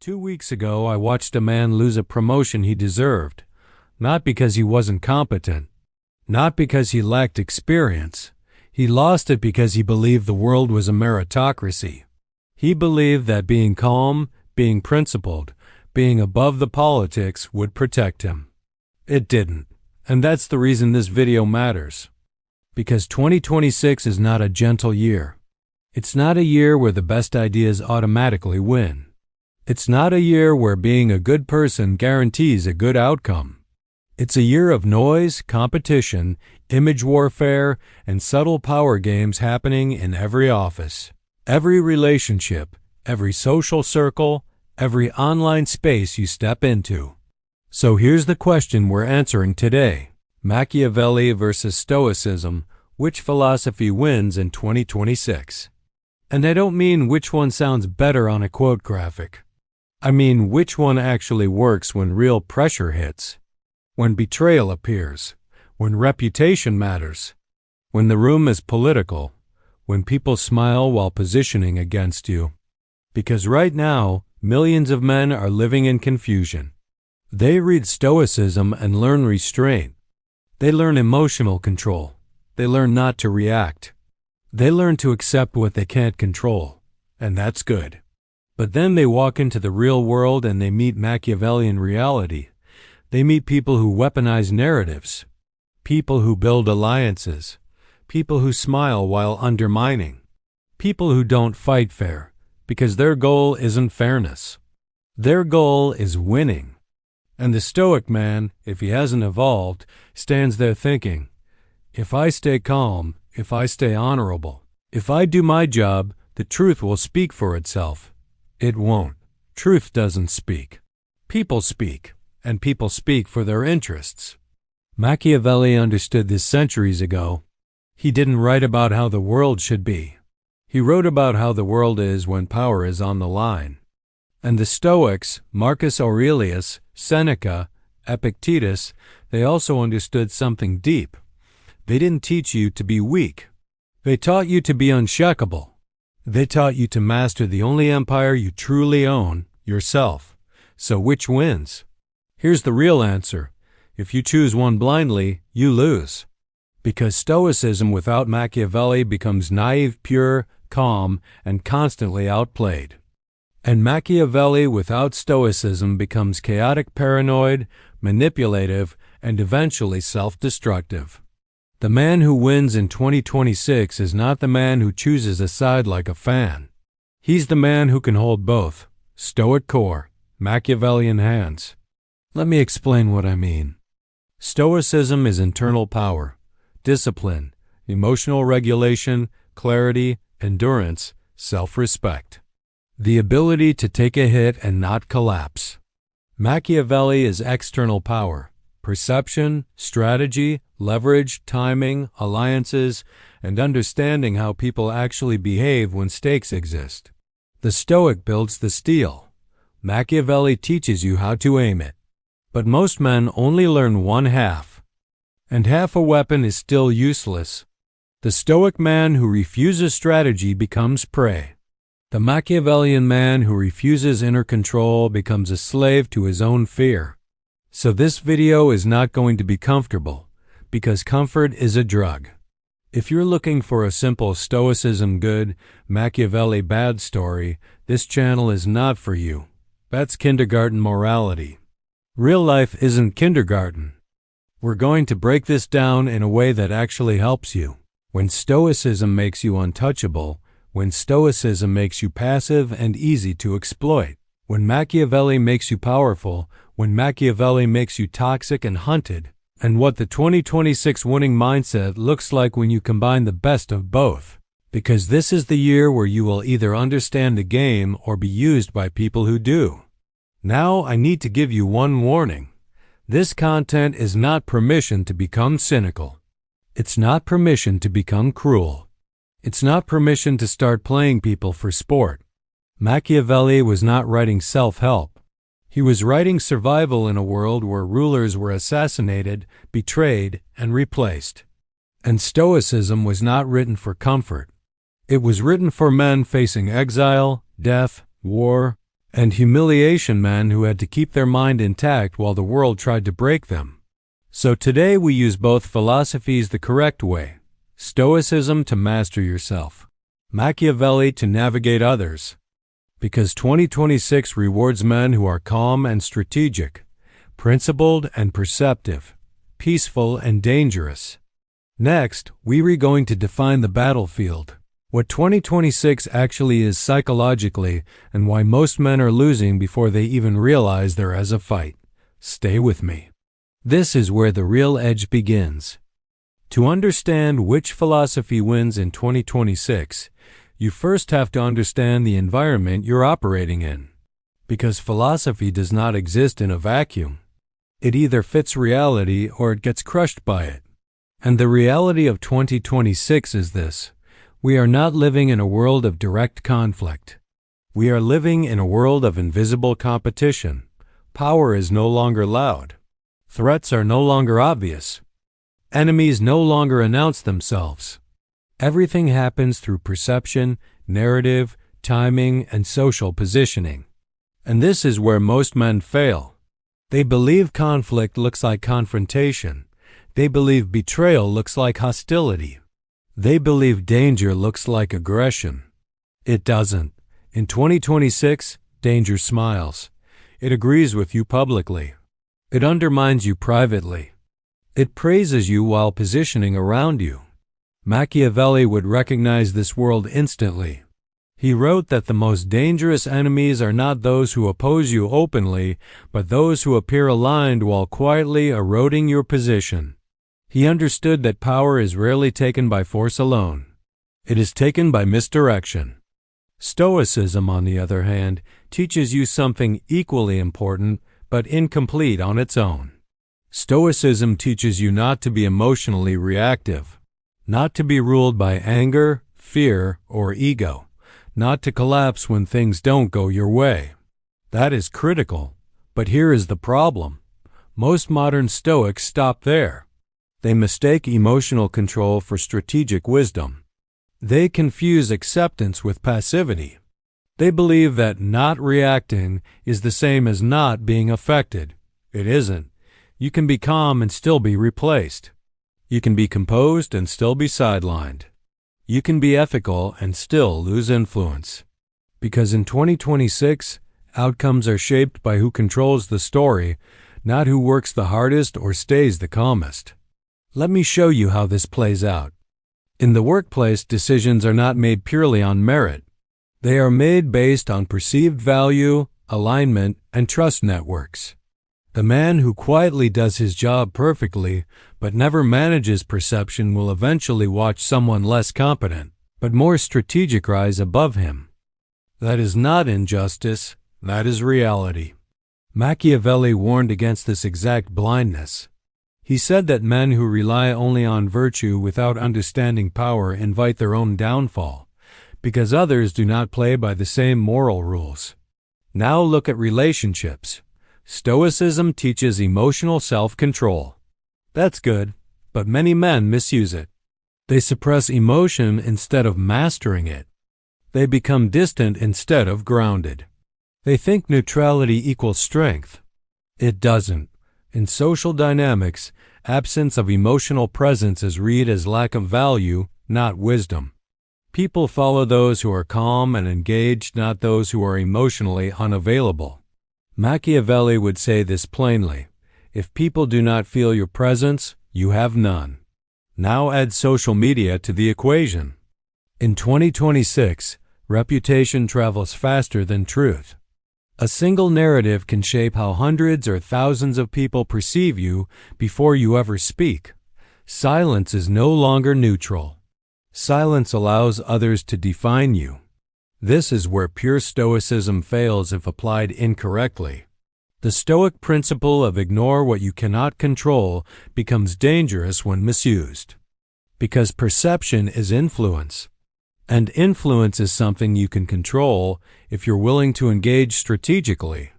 2 weeks ago, I watched a man lose a promotion he deserved, not because he wasn't competent, not because he lacked experience. He lost it because he believed the world was a meritocracy. He believed that being calm, being principled, being above the politics would protect him. It didn't, and that's the reason this video matters. Because 2026 is not a gentle year. It's not a year where the best ideas automatically win. It's not a year where being a good person guarantees a good outcome. It's a year of noise, competition, image warfare, and subtle power games happening in every office, every relationship, every social circle, every online space you step into. So here's the question we're answering today. Machiavelli versus Stoicism, which philosophy wins in 2026? And I don't mean which one sounds better on a quote graphic. I mean which one actually works when real pressure hits, when betrayal appears, when reputation matters, when the room is political, when people smile while positioning against you. Because right now, millions of men are living in confusion. They read Stoicism and learn restraint. They learn emotional control. They learn not to react. They learn to accept what they can't control, and that's good. But then they walk into the real world and they meet Machiavellian reality. They meet people who weaponize narratives, people who build alliances, people who smile while undermining, people who don't fight fair because their goal isn't fairness. Their goal is winning. And the Stoic man, if he hasn't evolved, stands there thinking, if I stay calm, if I stay honorable, if I do my job, the truth will speak for itself. It won't. Truth doesn't speak. People speak, and people speak for their interests. Machiavelli understood this centuries ago. He didn't write about how the world should be. He wrote about how the world is when power is on the line. And the Stoics, Marcus Aurelius, Seneca, Epictetus, they also understood something deep. They didn't teach you to be weak. They taught you to be unshakable. They taught you to master the only empire you truly own, yourself. So which wins? Here's the real answer. If you choose one blindly, you lose. Because Stoicism without Machiavelli becomes naive, pure, calm, and constantly outplayed. And Machiavelli without Stoicism becomes chaotic, paranoid, manipulative, and eventually self-destructive. The man who wins in 2026 is not the man who chooses a side like a fan. He's the man who can hold both, Stoic core, Machiavellian hands. Let me explain what I mean. Stoicism is internal power, discipline, emotional regulation, clarity, endurance, self-respect. The ability to take a hit and not collapse. Machiavelli is external power, perception, strategy, leverage, timing, alliances, and understanding how people actually behave when stakes exist. The Stoic builds the steel. Machiavelli teaches you how to aim it. But most men only learn one half. And half a weapon is still useless. The Stoic man who refuses strategy becomes prey. The Machiavellian man who refuses inner control becomes a slave to his own fear. So this video is not going to be comfortable, because comfort is a drug. If you're looking for a simple Stoicism good, Machiavelli bad story, this channel is not for you. That's kindergarten morality. Real life isn't kindergarten. We're going to break this down in a way that actually helps you. When Stoicism makes you untouchable, when Stoicism makes you passive and easy to exploit, when Machiavelli makes you powerful, when Machiavelli makes you toxic and hunted, and what the 2026 winning mindset looks like when you combine the best of both. Because this is the year where you will either understand the game or be used by people who do. Now I need to give you one warning. This content is not permission to become cynical. It's not permission to become cruel. It's not permission to start playing people for sport. Machiavelli was not writing self-help. He was writing survival in a world where rulers were assassinated, betrayed, and replaced. And Stoicism was not written for comfort. It was written for men facing exile, death, war, and humiliation men who had to keep their mind intact while the world tried to break them. So today we use both philosophies the correct way: Stoicism to master yourself, Machiavelli to navigate others. Because 2026 rewards men who are calm and strategic, principled and perceptive, peaceful and dangerous. Next, we're going to define the battlefield, what 2026 actually is psychologically, and why most men are losing before they even realize there is a fight. Stay with me. This is where the real edge begins. To understand which philosophy wins in 2026, you first have to understand the environment you're operating in. Because philosophy does not exist in a vacuum. It either fits reality or it gets crushed by it. And the reality of 2026 is this: we are not living in a world of direct conflict. We are living in a world of invisible competition. Power is no longer loud. Threats are no longer obvious. Enemies no longer announce themselves. Everything happens through perception, narrative, timing, and social positioning. And this is where most men fail. They believe conflict looks like confrontation. They believe betrayal looks like hostility. They believe danger looks like aggression. It doesn't. In 2026, danger smiles. It agrees with you publicly. It undermines you privately. It praises you while positioning around you. Machiavelli would recognize this world instantly. He wrote that the most dangerous enemies are not those who oppose you openly, but those who appear aligned while quietly eroding your position. He understood that power is rarely taken by force alone. It is taken by misdirection. Stoicism, on the other hand, teaches you something equally important, but incomplete on its own. Stoicism teaches you not to be emotionally reactive, not to be ruled by anger, fear, or ego, not to collapse when things don't go your way. That is critical, but here is the problem. Most modern Stoics stop there. They mistake emotional control for strategic wisdom. They confuse acceptance with passivity. They believe that not reacting is the same as not being affected. It isn't. You can be calm and still be replaced. You can be composed and still be sidelined. You can be ethical and still lose influence. Because in 2026, outcomes are shaped by who controls the story, not who works the hardest or stays the calmest. Let me show you how this plays out. In the workplace, decisions are not made purely on merit. They are made based on perceived value, alignment, and trust networks. The man who quietly does his job perfectly but never manages perception will eventually watch someone less competent but more strategic rise above him. That is not injustice, that is reality. Machiavelli warned against this exact blindness. He said that men who rely only on virtue without understanding power invite their own downfall, because others do not play by the same moral rules. Now look at relationships. Stoicism teaches emotional self-control. That's good, but many men misuse it. They suppress emotion instead of mastering it. They become distant instead of grounded. They think neutrality equals strength. It doesn't. In social dynamics, absence of emotional presence is read as lack of value, not wisdom. People follow those who are calm and engaged, not those who are emotionally unavailable. Machiavelli would say this plainly: if people do not feel your presence, you have none. Now add social media to the equation. In 2026, reputation travels faster than truth. A single narrative can shape how hundreds or thousands of people perceive you before you ever speak. Silence is no longer neutral. Silence allows others to define you. This is where pure Stoicism fails if applied incorrectly. The Stoic principle of ignore what you cannot control becomes dangerous when misused. Because perception is influence. And influence is something you can control if you're willing to engage strategically.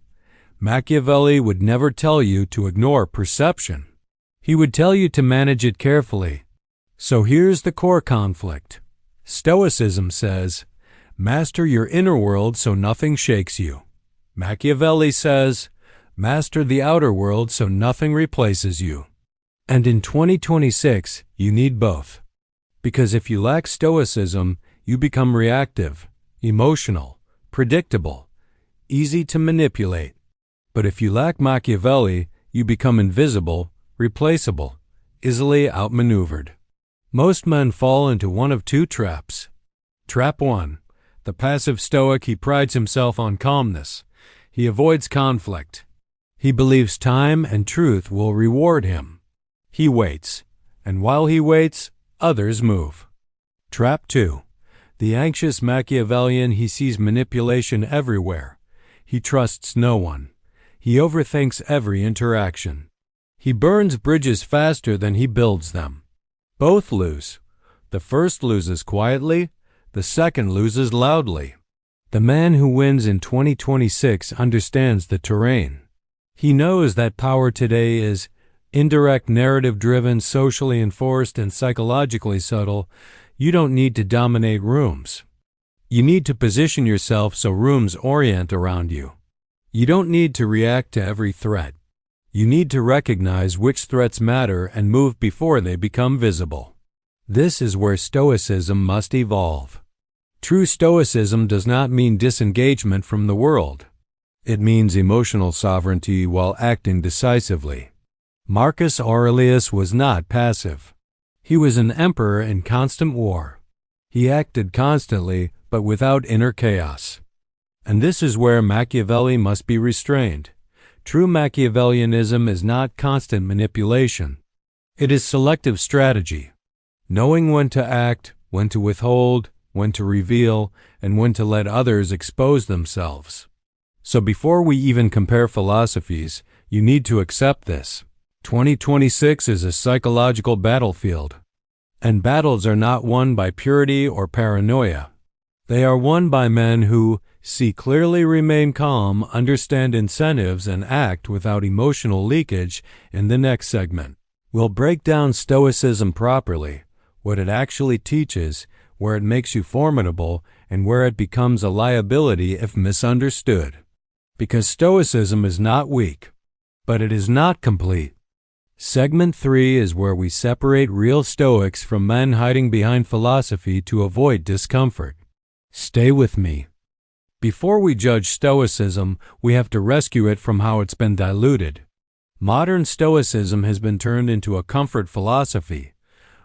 Machiavelli would never tell you to ignore perception. He would tell you to manage it carefully. So here's the core conflict. Stoicism says, master your inner world so nothing shakes you. Machiavelli says, "Master the outer world so nothing replaces you." And in 2026, you need both. Because if you lack Stoicism, you become reactive, emotional, predictable, easy to manipulate. But if you lack Machiavelli, you become invisible, replaceable, easily outmaneuvered. Most men fall into one of two traps. Trap 1. The passive Stoic, he prides himself on calmness. He avoids conflict. He believes time and truth will reward him. He waits, and while he waits, others move. Trap 2. The anxious Machiavellian, he sees manipulation everywhere. He trusts no one. He overthinks every interaction. He burns bridges faster than he builds them. Both lose. The first loses quietly, the second loses loudly. The man who wins in 2026 understands the terrain. He knows that power today is indirect, narrative-driven, socially enforced, and psychologically subtle. You don't need to dominate rooms. You need to position yourself so rooms orient around you. You don't need to react to every threat. You need to recognize which threats matter and move before they become visible. This is where Stoicism must evolve. True Stoicism does not mean disengagement from the world. It means emotional sovereignty while acting decisively. Marcus Aurelius was not passive. He was an emperor in constant war. He acted constantly, but without inner chaos. And this is where Machiavelli must be restrained. True Machiavellianism is not constant manipulation. It is selective strategy, knowing when to act, when to withhold, when to reveal, and when to let others expose themselves. So before we even compare philosophies, you need to accept this. 2026 is a psychological battlefield. And battles are not won by purity or paranoia. They are won by men who see clearly, remain calm, understand incentives, and act without emotional leakage. In the next segment, we'll break down Stoicism properly, what it actually teaches, where it makes you formidable, and where it becomes a liability if misunderstood. Because Stoicism is not weak, but it is not complete. Segment 3 is where we separate real Stoics from men hiding behind philosophy to avoid discomfort. Stay with me. Before we judge Stoicism, we have to rescue it from how it's been diluted. Modern Stoicism has been turned into a comfort philosophy,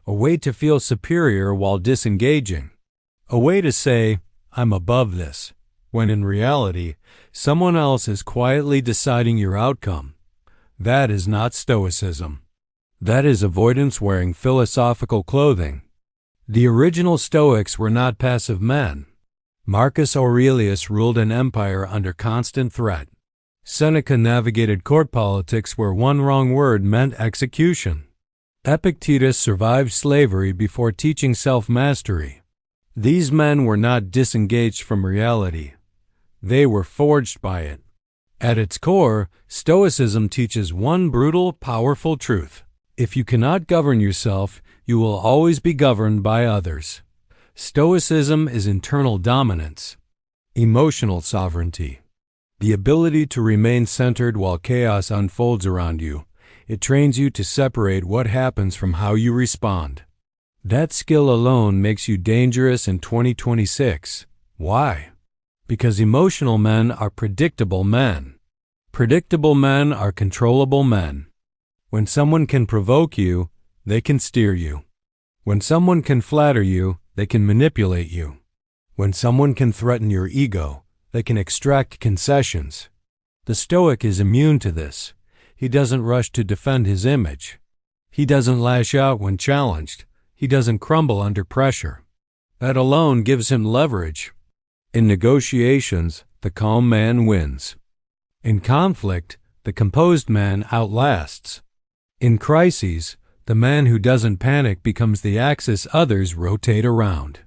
a way to feel superior while disengaging, a way to say, "I'm above this," when in reality, someone else is quietly deciding your outcome. That is not Stoicism. That is avoidance wearing philosophical clothing. The original Stoics were not passive men. Marcus Aurelius ruled an empire under constant threat. Seneca navigated court politics where one wrong word meant execution. Epictetus survived slavery before teaching self-mastery. These men were not disengaged from reality. They were forged by it. At its core, Stoicism teaches one brutal, powerful truth. If you cannot govern yourself, you will always be governed by others. Stoicism is internal dominance, emotional sovereignty, the ability to remain centered while chaos unfolds around you. It trains you to separate what happens from how you respond. That skill alone makes you dangerous in 2026. Why? Because emotional men are predictable men. Predictable men are controllable men. When someone can provoke you, they can steer you. When someone can flatter you, they can manipulate you. When someone can threaten your ego, they can extract concessions. The Stoic is immune to this. He doesn't rush to defend his image. He doesn't lash out when challenged. He doesn't crumble under pressure. That alone gives him leverage. In negotiations, the calm man wins. In conflict, the composed man outlasts. In crises, the man who doesn't panic becomes the axis others rotate around.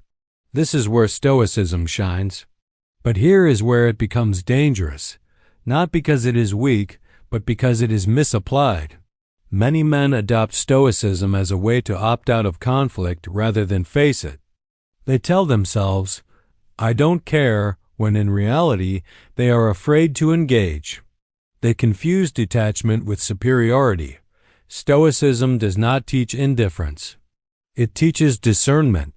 This is where Stoicism shines. But here is where it becomes dangerous, not because it is weak, but because it is misapplied. Many men adopt Stoicism as a way to opt out of conflict rather than face it. They tell themselves, "I don't care, when in reality they are afraid to engage. They confuse detachment with superiority. Stoicism does not teach indifference. It teaches discernment.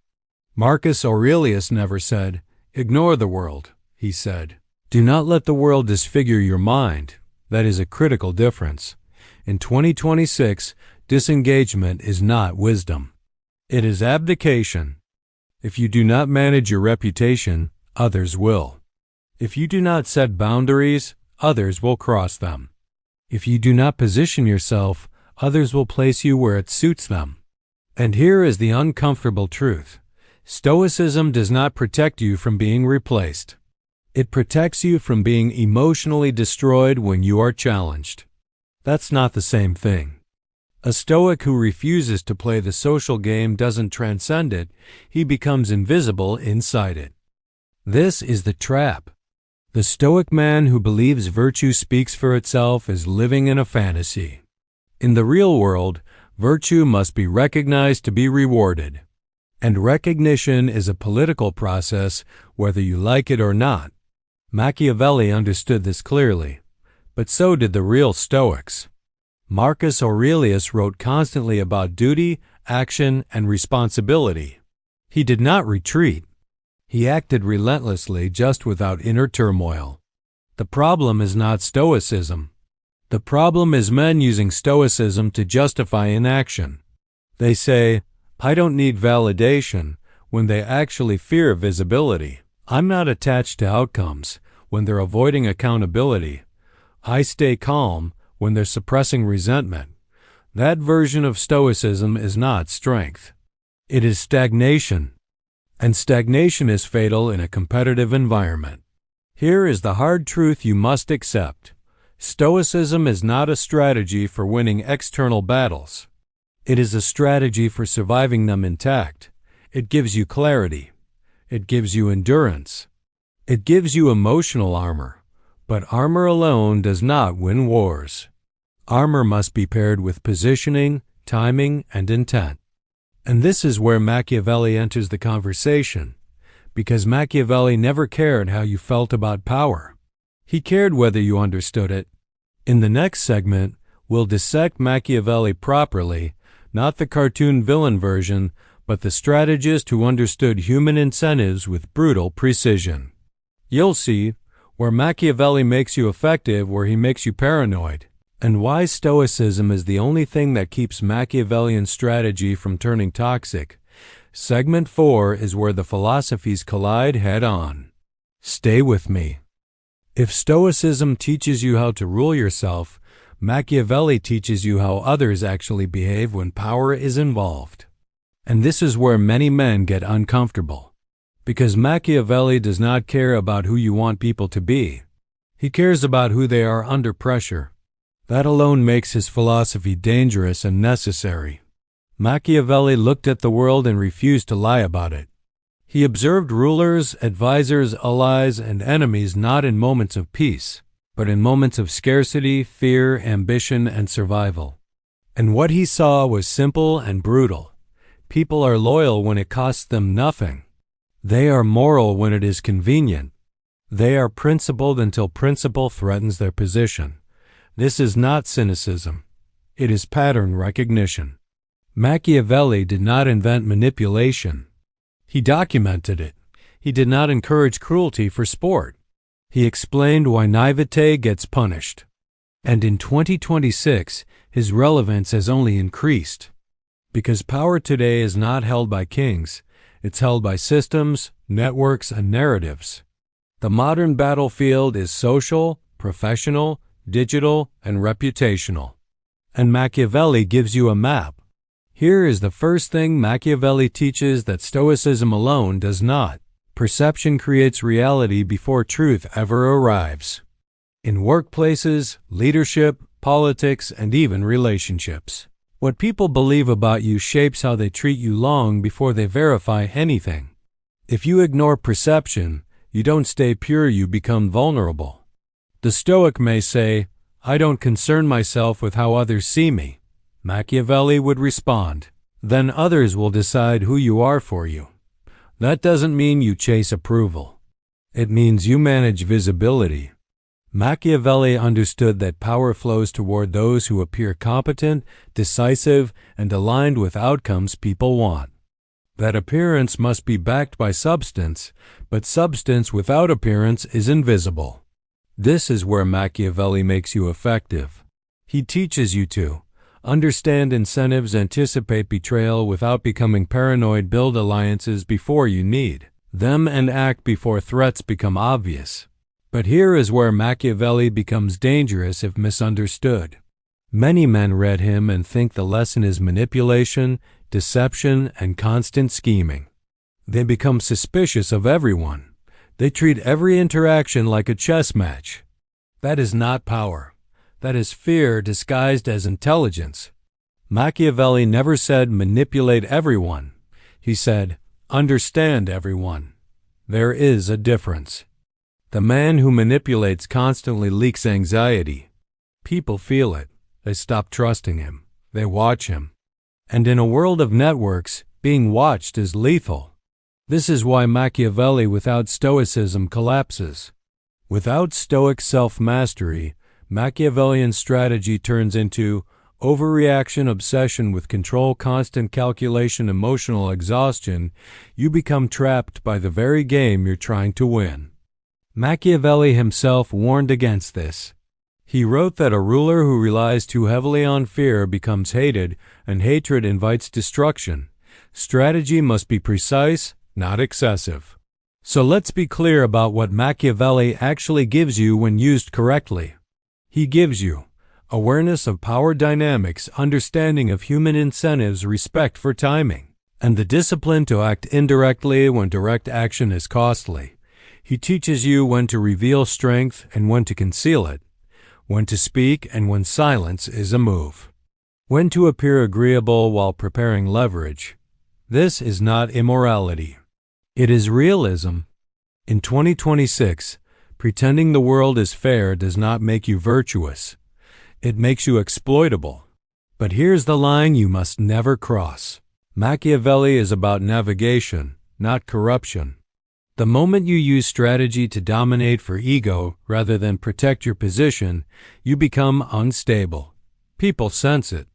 Marcus Aurelius never said, "Ignore the world." He said, "Do not let the world disfigure your mind." That is a critical difference. In 2026, disengagement is not wisdom. It is abdication. If you do not manage your reputation, others will. If you do not set boundaries, others will cross them. If you do not position yourself, others will place you where it suits them. And here is the uncomfortable truth. Stoicism does not protect you from being replaced. It protects you from being emotionally destroyed when you are challenged. That's not the same thing. A Stoic who refuses to play the social game doesn't transcend it, he becomes invisible inside it. This is the trap. The Stoic man who believes virtue speaks for itself is living in a fantasy. In the real world, virtue must be recognized to be rewarded. And recognition is a political process, whether you like it or not. Machiavelli understood this clearly, but so did the real Stoics. Marcus Aurelius wrote constantly about duty, action, and responsibility. He did not retreat. He acted relentlessly, just without inner turmoil. The problem is not Stoicism. The problem is men using Stoicism to justify inaction. They say, "I don't need validation," when they actually fear visibility. "I'm not attached to outcomes," when they're avoiding accountability. "I stay calm," when they're suppressing resentment. That version of Stoicism is not strength. It is stagnation. And stagnation is fatal in a competitive environment. Here is the hard truth you must accept. Stoicism is not a strategy for winning external battles. It is a strategy for surviving them intact. It gives you clarity. It gives you endurance. It gives you emotional armor. But armor alone does not win wars. Armor must be paired with positioning, timing, and intent. And this is where Machiavelli enters the conversation, because Machiavelli never cared how you felt about power. He cared whether you understood it. In the next segment, we'll dissect Machiavelli properly, not the cartoon villain version, but the strategist who understood human incentives with brutal precision. You'll see where Machiavelli makes you effective, where he makes you paranoid, and why Stoicism is the only thing that keeps Machiavellian strategy from turning toxic. Segment 4 is where the philosophies collide head-on. Stay with me. If Stoicism teaches you how to rule yourself, Machiavelli teaches you how others actually behave when power is involved. And this is where many men get uncomfortable. Because Machiavelli does not care about who you want people to be. He cares about who they are under pressure. That alone makes his philosophy dangerous and necessary. Machiavelli looked at the world and refused to lie about it. He observed rulers, advisors, allies, and enemies not in moments of peace, but in moments of scarcity, fear, ambition, and survival. And what he saw was simple and brutal. People are loyal when it costs them nothing. They are moral when it is convenient. They are principled until principle threatens their position. This is not cynicism. It is pattern recognition. Machiavelli did not invent manipulation. He documented it. He did not encourage cruelty for sport. He explained why naivete gets punished. And in 2026, his relevance has only increased. Because power today is not held by kings. It's held by systems, networks, and narratives. The modern battlefield is social, professional, digital, and reputational. And Machiavelli gives you a map. Here is the first thing Machiavelli teaches that Stoicism alone does not. Perception creates reality before truth ever arrives. In workplaces, leadership, politics, and even relationships. What people believe about you shapes how they treat you long before they verify anything. If you ignore perception, you don't stay pure, you become vulnerable. The Stoic may say, "I don't concern myself with how others see me." Machiavelli would respond, "Then others will decide who you are for you." That doesn't mean you chase approval. It means you manage visibility. Machiavelli understood that power flows toward those who appear competent, decisive, and aligned with outcomes people want. That appearance must be backed by substance, but substance without appearance is invisible. This is where Machiavelli makes you effective. He teaches you to understand incentives, anticipate betrayal without becoming paranoid, build alliances before you need them, and act before threats become obvious. But here is where Machiavelli becomes dangerous if misunderstood. Many men read him and think the lesson is manipulation, deception, and constant scheming. They become suspicious of everyone. They treat every interaction like a chess match. That is not power. That is fear disguised as intelligence. Machiavelli never said manipulate everyone. He said understand everyone. There is a difference. The man who manipulates constantly leaks anxiety. People feel it. They stop trusting him. They watch him. And in a world of networks, being watched is lethal. This is why Machiavelli without Stoicism collapses. Without Stoic self-mastery, Machiavellian strategy turns into overreaction, obsession with control, constant calculation, emotional exhaustion. You become trapped by the very game you're trying to win. Machiavelli himself warned against this. He wrote that a ruler who relies too heavily on fear becomes hated, and hatred invites destruction. Strategy must be precise, not excessive. So let's be clear about what Machiavelli actually gives you when used correctly. He gives you awareness of power dynamics, understanding of human incentives, respect for timing, and the discipline to act indirectly when direct action is costly. He teaches you when to reveal strength and when to conceal it, when to speak and when silence is a move, when to appear agreeable while preparing leverage. This is not immorality. It is realism. In 2026, pretending the world is fair does not make you virtuous. It makes you exploitable. But here's the line you must never cross. Machiavelli is about navigation, not corruption. The moment you use strategy to dominate for ego rather than protect your position, you become unstable. People sense it.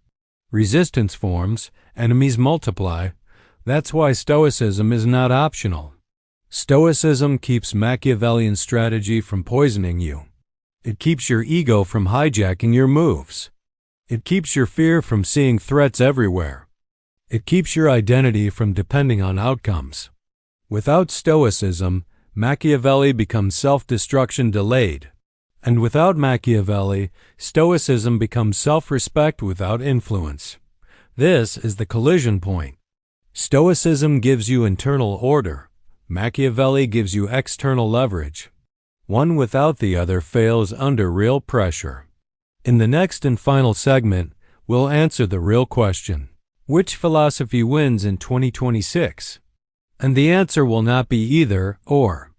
Resistance forms, enemies multiply. That's why Stoicism is not optional. Stoicism keeps Machiavellian strategy from poisoning you. It keeps your ego from hijacking your moves. It keeps your fear from seeing threats everywhere. It keeps your identity from depending on outcomes. Without Stoicism, Machiavelli becomes self-destruction delayed. And without Machiavelli, Stoicism becomes self-respect without influence. This is the collision point. Stoicism gives you internal order. Machiavelli gives you external leverage. One without the other fails under real pressure. In the next and final segment, we'll answer the real question: which philosophy wins in 2026? And the answer will not be either or.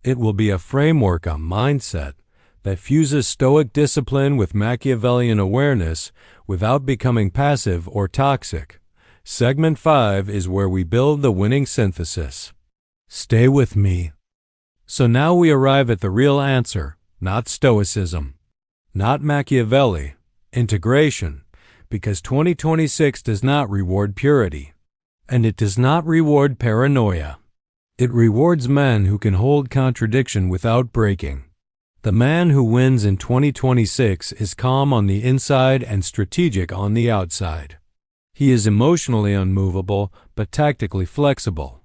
It will be a framework, a mindset, that fuses Stoic discipline with Machiavellian awareness without becoming passive or toxic. Segment 5 is where we build the winning synthesis. Stay with me. So now we arrive at the real answer, not Stoicism, not Machiavelli, integration, because 2026 does not reward purity. And it does not reward paranoia. It rewards men who can hold contradiction without breaking. The man who wins in 2026 is calm on the inside and strategic on the outside. He is emotionally unmovable, but tactically flexible.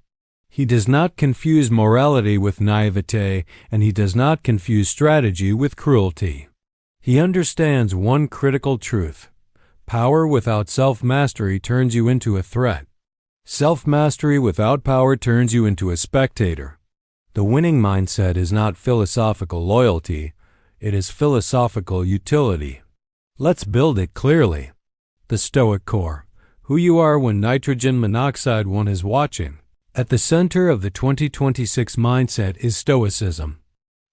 He does not confuse morality with naivete, and he does not confuse strategy with cruelty. He understands one critical truth: power without self-mastery turns you into a threat. Self-mastery without power turns you into a spectator. The winning mindset is not philosophical loyalty, it is philosophical utility. Let's build it clearly. The Stoic core: who you are when nitrogen monoxide one is watching. At the center of the 2026 mindset is Stoicism.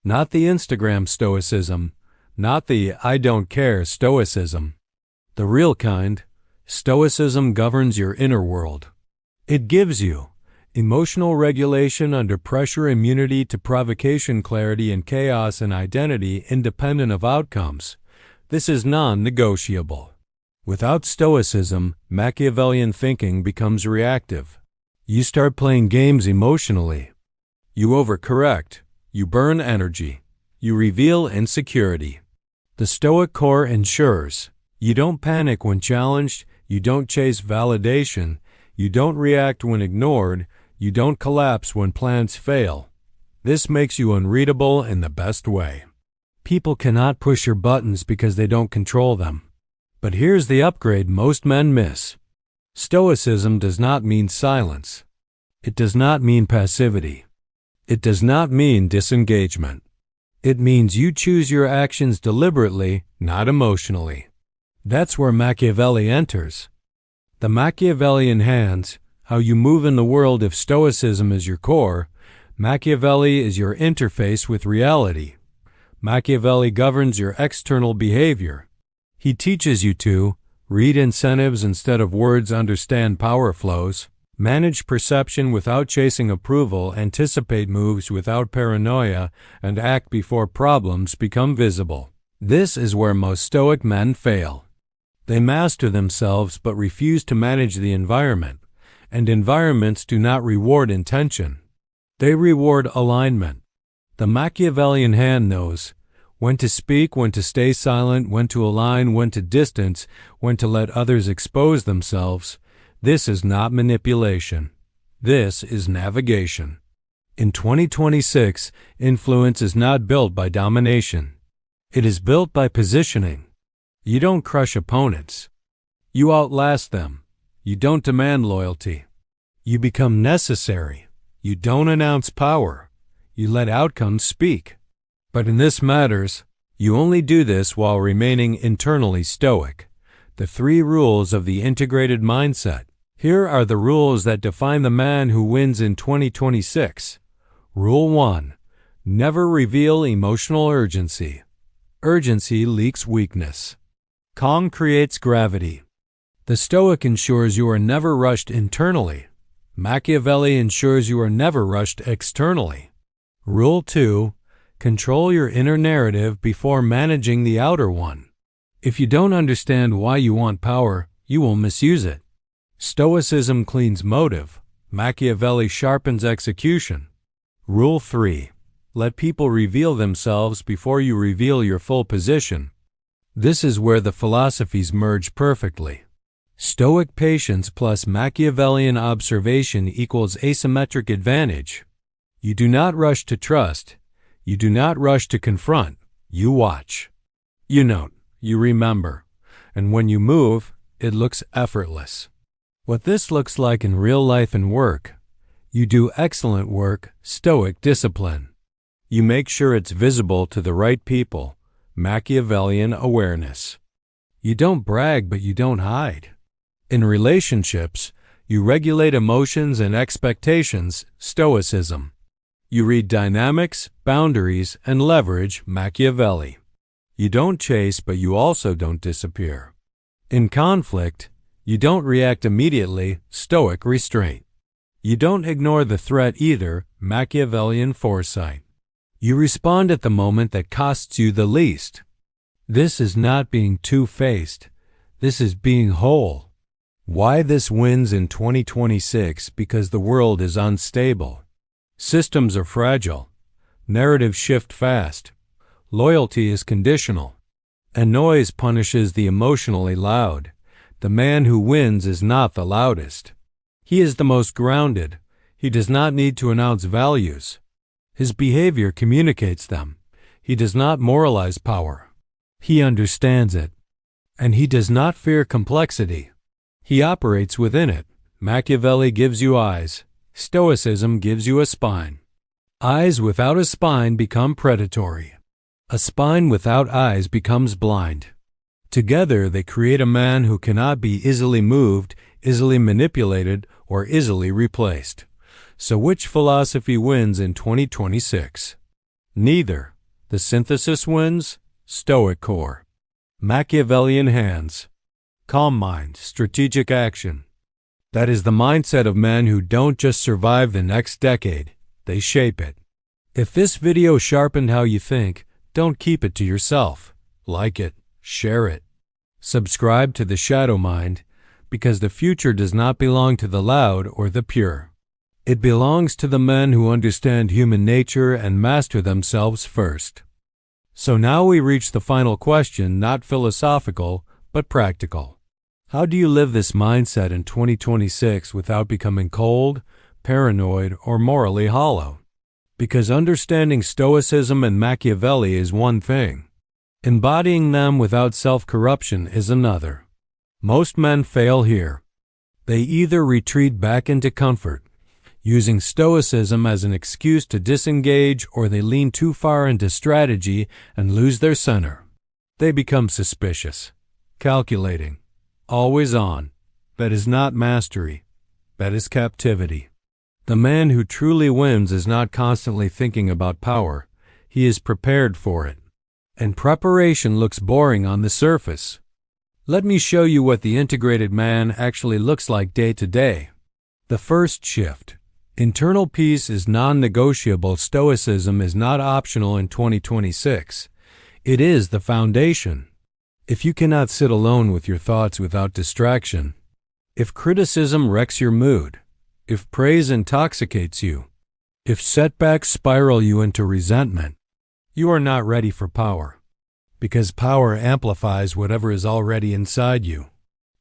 Not the Instagram Stoicism, not the I don't care Stoicism. The real kind. Stoicism governs your inner world. It gives you Emotional regulation under pressure, immunity to provocation, clarity in chaos, and identity independent of outcomes. This is non-negotiable. Without Stoicism, Machiavellian thinking becomes reactive. You start playing games emotionally. You overcorrect. You burn energy. You reveal insecurity. The Stoic core ensures you don't panic when challenged, you don't chase validation, you don't react when ignored, you don't collapse when plans fail. This makes you unreadable in the best way. People cannot push your buttons because they don't control them. But here's the upgrade most men miss. Stoicism does not mean silence. It does not mean passivity. It does not mean disengagement. It means you choose your actions deliberately, not emotionally. That's where Machiavelli enters. The Machiavellian hands, how you move in the world. If Stoicism is your core, Machiavelli is your interface with reality. Machiavelli governs your external behavior. He teaches you to read incentives instead of words, understand power flows, manage perception without chasing approval, anticipate moves without paranoia, and act before problems become visible. This is where most Stoic men fail. They master themselves but refuse to manage the environment, and environments do not reward intention. They reward alignment. The Machiavellian hand knows when to speak, when to stay silent, when to align, when to distance, when to let others expose themselves. This is not manipulation. This is navigation. In 2026, influence is not built by domination. It is built by positioning. You don't crush opponents. You outlast them. You don't demand loyalty. You become necessary. You don't announce power. You let outcomes speak. But in this matters, you only do this while remaining internally stoic. The 3 rules of the integrated mindset. Here are the rules that define the man who wins in 2026. Rule 1. Never reveal emotional urgency. Urgency leaks weakness. Calm creates gravity. The Stoic ensures you are never rushed internally. Machiavelli ensures you are never rushed externally. Rule 2. Control your inner narrative before managing the outer one. If you don't understand why you want power, you will misuse it. Stoicism cleans motive. Machiavelli sharpens execution. Rule 3. Let people reveal themselves before you reveal your full position. This is where the philosophies merge perfectly. Stoic patience plus Machiavellian observation equals asymmetric advantage. You do not rush to trust. You do not rush to confront. You watch. You note. You remember. And when you move, it looks effortless. What this looks like in real life and work. You do excellent work, Stoic discipline. You make sure it's visible to the right people, Machiavellian awareness. You don't brag, but you don't hide. In relationships, you regulate emotions and expectations, Stoicism. You read dynamics, boundaries, and leverage, Machiavelli. You don't chase, but you also don't disappear. In conflict, you don't react immediately, Stoic restraint. You don't ignore the threat either, Machiavellian foresight. You respond at the moment that costs you the least. This is not being two-faced. This is being whole. Why this wins in 2026? Because the world is unstable. Systems are fragile. Narratives shift fast. Loyalty is conditional. And noise punishes the emotionally loud. The man who wins is not the loudest. He is the most grounded. He does not need to announce values. His behavior communicates them. He does not moralize power. He understands it. And he does not fear complexity. He operates within it. Machiavelli gives you eyes. Stoicism gives you a spine. Eyes without a spine become predatory. A spine without eyes becomes blind. Together they create a man who cannot be easily moved, easily manipulated, or easily replaced. So which philosophy wins in 2026? Neither. The synthesis wins. Stoic core. Machiavellian hands. Calm mind, strategic action. That is the mindset of men who don't just survive the next decade, they shape it. If this video sharpened how you think, don't keep it to yourself. Like it, share it. Subscribe to the Shadow Mind, because the future does not belong to the loud or the pure. It belongs to the men who understand human nature and master themselves first. So now we reach the final question, not philosophical, but practical. How do you live this mindset in 2026 without becoming cold, paranoid, or morally hollow? Because understanding Stoicism and Machiavelli is one thing. Embodying them without self-corruption is another. Most men fail here. They either retreat back into comfort, using Stoicism as an excuse to disengage, or they lean too far into strategy and lose their center. They become suspicious, calculating, always on. That is not mastery. That is captivity. The man who truly wins is not constantly thinking about power. He is prepared for it. And preparation looks boring on the surface. Let me show you what the integrated man actually looks like day to day. The first shift. Internal peace is non-negotiable. Stoicism is not optional in 2026. It is the foundation. If you cannot sit alone with your thoughts without distraction, if criticism wrecks your mood, if praise intoxicates you, if setbacks spiral you into resentment, you are not ready for power, because power amplifies whatever is already inside you.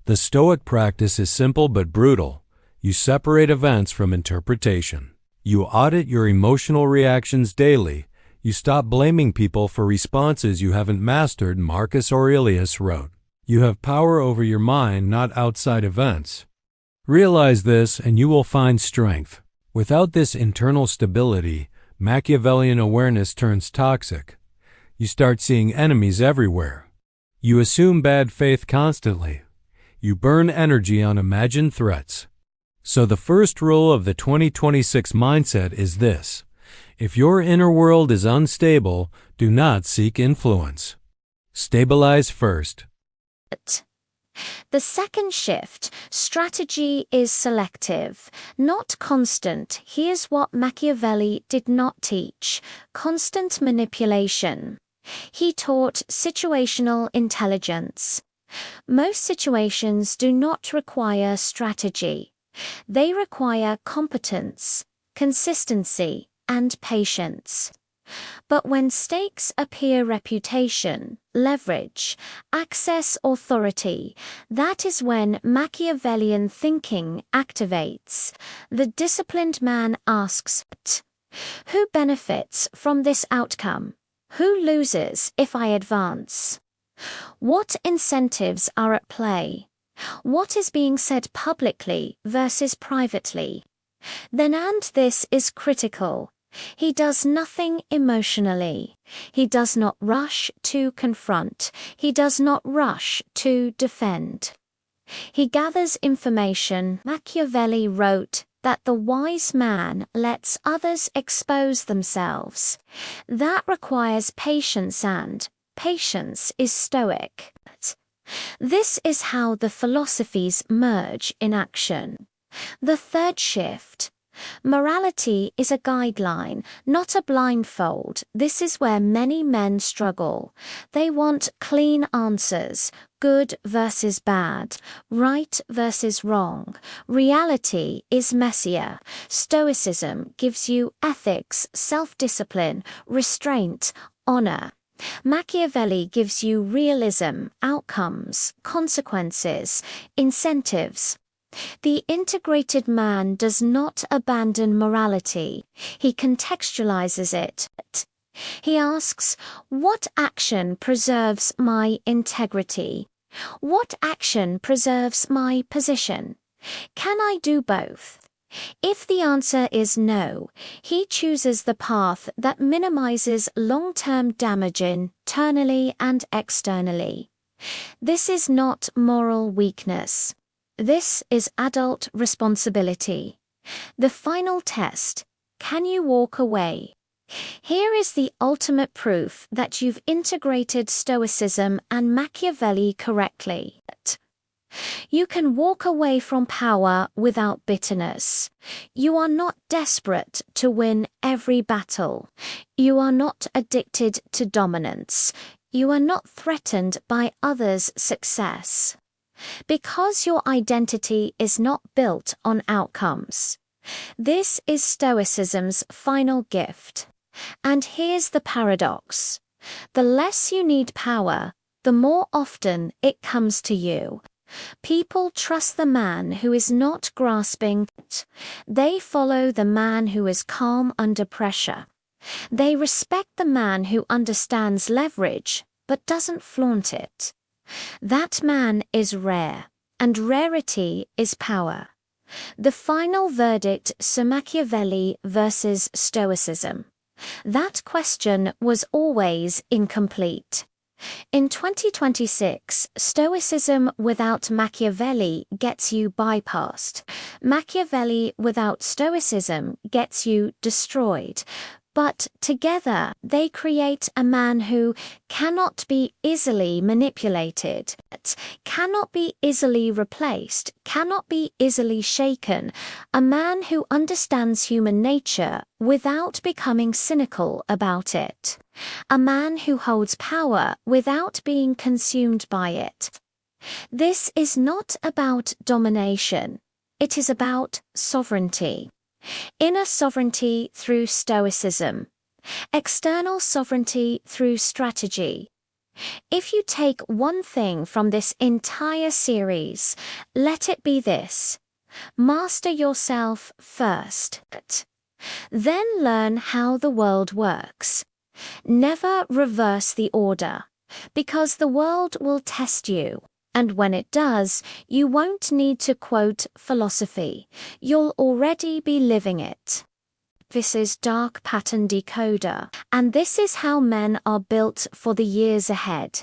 The Stoic practice is simple but brutal. You separate events from interpretation. You audit your emotional reactions daily. You stop blaming people for responses you haven't mastered. Marcus Aurelius wrote, "You have power over your mind, not outside events." Realize this and you will find strength. Without this internal stability, Machiavellian awareness turns toxic. You start seeing enemies everywhere. You assume bad faith constantly. You burn energy on imagined threats. So the first rule of the 2026 mindset is this: if your inner world is unstable, do not seek influence. Stabilize first. The second shift, strategy is selective, not constant. Here's what Machiavelli did not teach: constant manipulation. He taught situational intelligence. Most situations do not require strategy. They require competence, consistency, and patience. But when stakes appear, reputation, leverage, access, authority, that is when Machiavellian thinking activates. The disciplined man asks, who benefits from this outcome? Who loses if I advance? What incentives are at play? What is being said publicly versus privately? Then, and this is critical, he does nothing emotionally. He does not rush to confront. He does not rush to defend. He gathers information. Machiavelli wrote that the wise man lets others expose themselves. That requires patience, and patience is Stoic. This is how the philosophies merge in action. The third shift. Morality is a guideline, not a blindfold. This is where many men struggle. They want clean answers, good versus bad, right versus wrong. Reality is messier. Stoicism gives you ethics, self-discipline, restraint, honor. Machiavelli gives you realism, outcomes, consequences, incentives. The integrated man does not abandon morality. He contextualizes it. He asks, what action preserves my integrity? What action preserves my position? Can I do both? If the answer is no, he chooses the path that minimizes long-term damage internally and externally. This is not moral weakness. This is adult responsibility. The final test: can you walk away? Here is the ultimate proof that you've integrated Stoicism and Machiavelli correctly. You can walk away from power without bitterness. You are not desperate to win every battle. You are not addicted to dominance. You are not threatened by others' success. Because your identity is not built on outcomes. This is Stoicism's final gift. And here's the paradox. The less you need power, the more often it comes to you. People trust the man who is not grasping. They follow the man who is calm under pressure. They respect the man who understands leverage, but doesn't flaunt it. That man is rare, and rarity is power. The final verdict: Sir Machiavelli versus Stoicism. That question was always incomplete. In 2026, Stoicism without Machiavelli gets you bypassed. Machiavelli without Stoicism gets you destroyed. But together, they create a man who cannot be easily manipulated, cannot be easily replaced, cannot be easily shaken, a man who understands human nature without becoming cynical about it, a man who holds power without being consumed by it. This is not about domination. It is about sovereignty. Inner sovereignty through Stoicism. External sovereignty through strategy. If you take one thing from this entire series, let it be this: master yourself first. Then learn how the world works. Never reverse the order, because the world will test you. And when it does, you won't need to quote philosophy. You'll already be living it. This is Dark Pattern Decoder, and this is how men are built for the years ahead.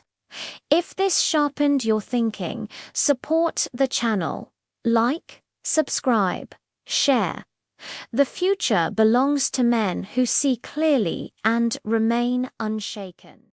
If this sharpened your thinking, support the channel. Like, subscribe, share. The future belongs to men who see clearly and remain unshaken.